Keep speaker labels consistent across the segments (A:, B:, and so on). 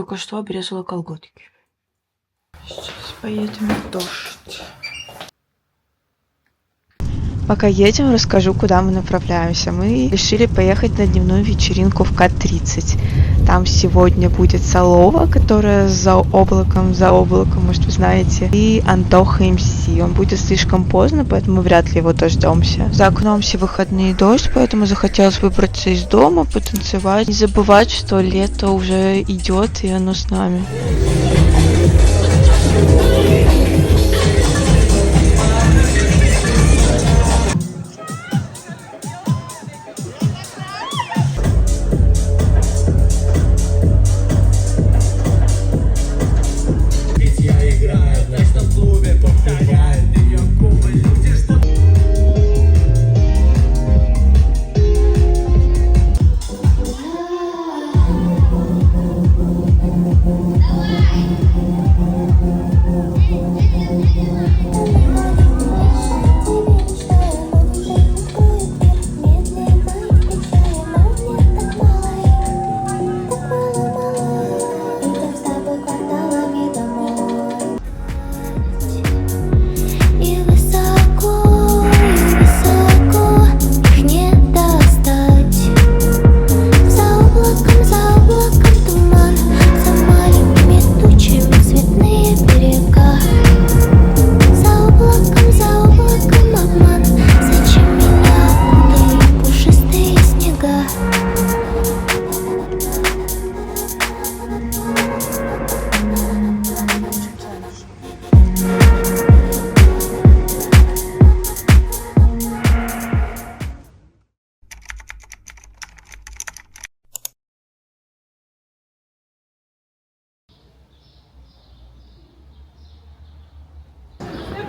A: только что обрезала колготки. Сейчас поедем в дождь. Пока едем, расскажу, куда мы направляемся. Мы решили поехать на дневную вечеринку в К-30. Там сегодня будет Солова, которая за облаком, может, вы знаете, и Антоха МС. Он будет слишком поздно, поэтому вряд ли его дождемся. За окном все выходные дождь, поэтому захотелось выбраться из дома, потанцевать. Не забывать, что лето уже идет, и оно с нами.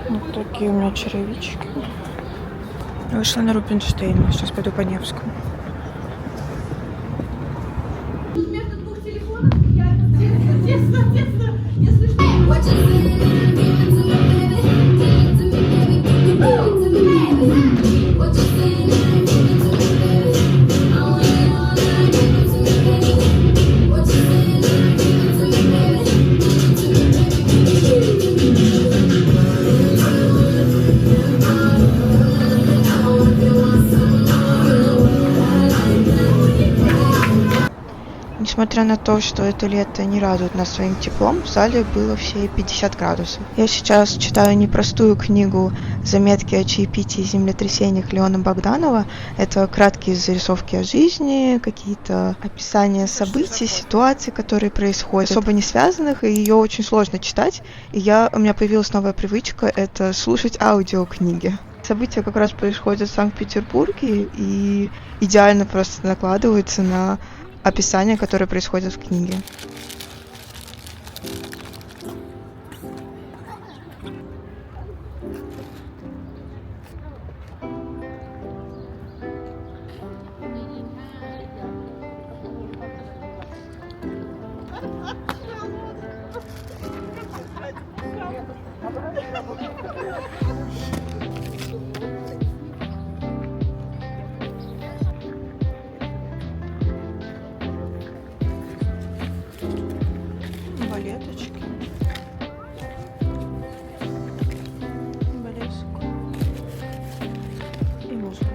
A: Вот такие у меня черевички. Вышла на Рубинштейна. Сейчас пойду по Невскому.
B: Между двух телефонов я детство, если
A: Несмотря на то, что это лето не радует нас своим теплом, в зале было все 50 градусов. Я сейчас читаю непростую книгу «Заметки о чаепитии и землетрясениях» Леона Богданова. Это краткие зарисовки о жизни, какие-то описания событий, ситуаций, которые происходят, особо не связанных, и ее очень сложно читать. И у меня появилась новая привычка — это слушать аудиокниги. События как раз происходят в Санкт-Петербурге и идеально просто накладываются на описания, которые происходят в книге. Балеточки. Блеск. И музыка.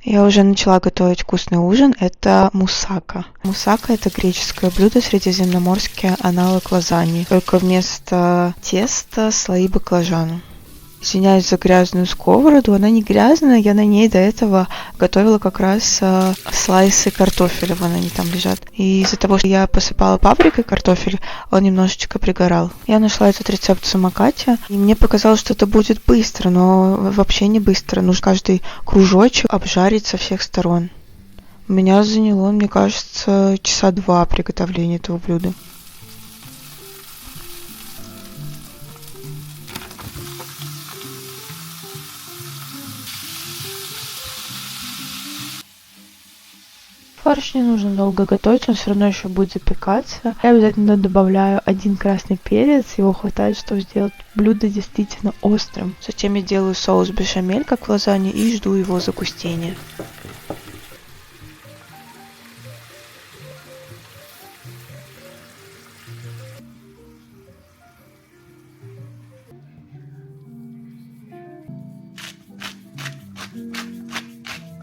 A: Я уже начала готовить вкусный ужин. Это мусака. Мусака — это греческое блюдо, средиземноморский аналог лазаньи. Только вместо теста слои баклажана. Извиняюсь за грязную сковороду. Она не грязная. Я на ней до этого готовила как раз слайсы картофеля. Вон они там лежат. И из-за того, что я посыпала паприкой картофель, он немножечко пригорал. Я нашла этот рецепт в самокате. И мне показалось, что это будет быстро, но вообще не быстро. Нужно каждый кружочек обжарить со всех сторон. У меня заняло, мне кажется, часа 2 приготовления этого блюда. Фарш не нужно долго готовить, он все равно еще будет запекаться. Я обязательно добавляю 1 красный перец, его хватает, чтобы сделать блюдо действительно острым. Затем я делаю соус бешамель, как в лазанье, и жду его загустения.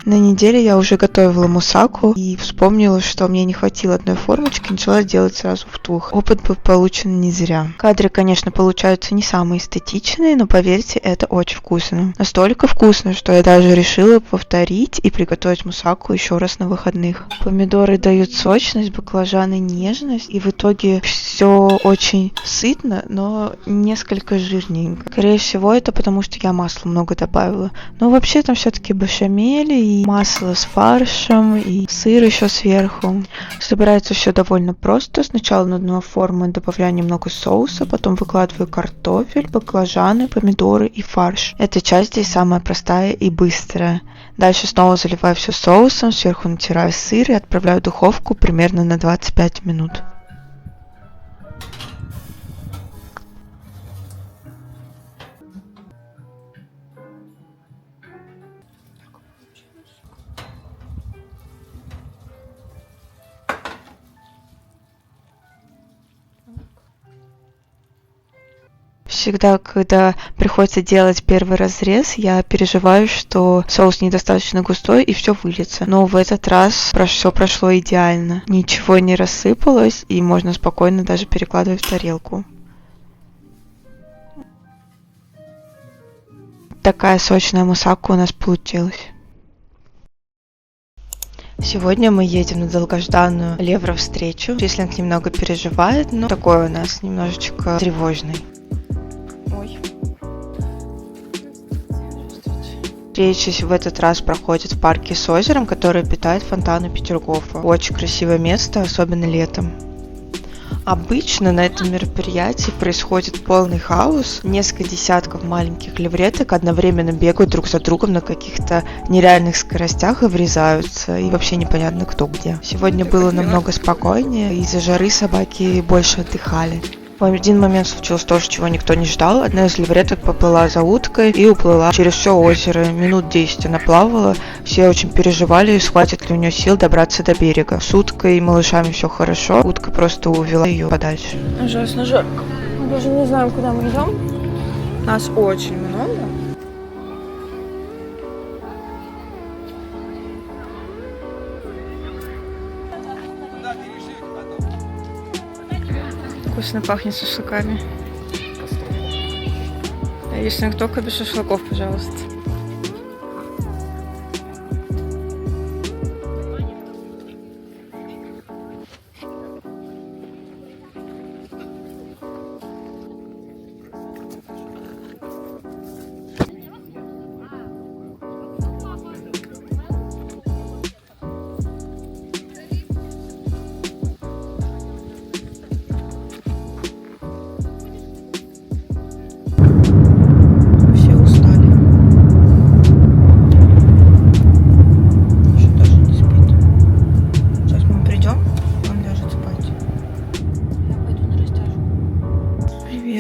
A: На неделе я уже готовила мусаку и вспомнила, что мне не хватило одной формочки, начала делать сразу в 2. Опыт был получен не зря. Кадры, конечно, получаются не самые эстетичные, но поверьте, это очень вкусно. Настолько вкусно, что я даже решила повторить и приготовить мусаку еще раз на выходных. Помидоры дают сочность, баклажаны нежность, и в итоге все очень сытно, но несколько жирненько. Скорее всего, это потому, что я масла много добавила. Но вообще там все-таки бешамель и масло с фаршем, и сыр еще сверху. Собирается все довольно просто. Сначала на дно формы добавляю немного соуса, потом выкладываю картофель, баклажаны, помидоры и фарш. Эта часть здесь самая простая и быстрая. Дальше снова заливаю все соусом, сверху натираю сыр и отправляю в духовку примерно на 25 минут. Всегда, когда приходится делать первый разрез, я переживаю, что соус недостаточно густой и все выльется. Но в этот раз все прошло идеально. Ничего не рассыпалось, и можно спокойно даже перекладывать в тарелку. Такая сочная мусака у нас получилась. Сегодня мы едем на долгожданную Левро-встречу. Числинг немного переживает, но такой у нас немножечко тревожный. Встреча в этот раз проходит в парке с озером, который питает фонтаны Петергофа. Очень красивое место, особенно летом. Обычно на этом мероприятии происходит полный хаос. Несколько десятков маленьких левреток одновременно бегают друг за другом на каких-то нереальных скоростях и врезаются, и вообще непонятно кто где. Сегодня было намного спокойнее, из-за жары собаки больше отдыхали. В один момент случилось то, чего никто не ждал. Одна из левреток поплыла за уткой и уплыла через все озеро. Минут 10 она плавала. Все очень переживали, хватит ли у нее сил добраться до берега. С уткой и малышами все хорошо. Утка просто увела ее подальше. Ужасно жарко. Мы даже не знаем, куда мы идем. Нас очень много. Вкусно пахнет шашлыками. Если только без шашлыков, пожалуйста.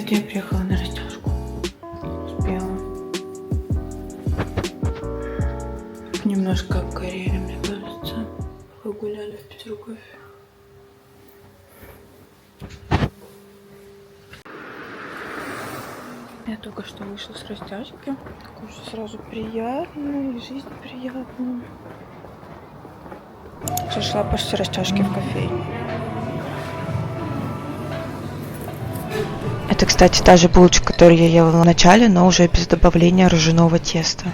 A: Я приехала на растяжку. Успела. Немножко обгорели, мне кажется. Погуляли в Петергофе. Я только что вышла с растяжки. Кушать сразу приятно, и жизнь приятная. Зашла после растяжки в кофейню. Это, кстати, та же булочка, которую я ела в начале, но уже без добавления ржаного теста.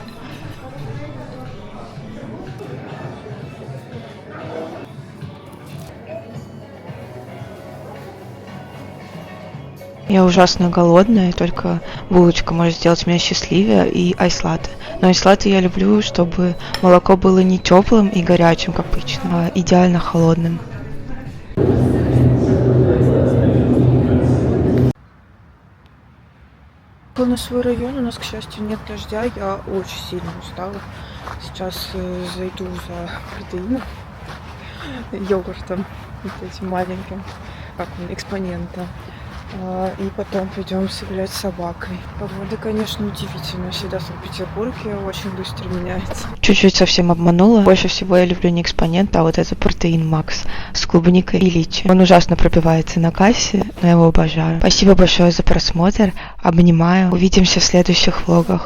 A: Я ужасно голодная, и только булочка может сделать меня счастливее, и айс-латте. Но айс-латте я люблю, чтобы молоко было не теплым и горячим, как обычно, а идеально холодным. На свой район, у нас, к счастью, нет дождя, я очень сильно устала. Сейчас зайду за протеином. йогуртом, вот этим маленьким, как он, экспонента. И потом пойдем гулять с собакой. Погода, конечно, удивительная. Всегда в Санкт-Петербурге очень быстро меняется. Чуть-чуть совсем обманула. Больше всего я люблю не экспонент, а вот этот протеин Макс с клубникой и личи. Он ужасно пробивается на кассе, но я его обожаю. Спасибо большое за просмотр. Обнимаю. Увидимся в следующих влогах.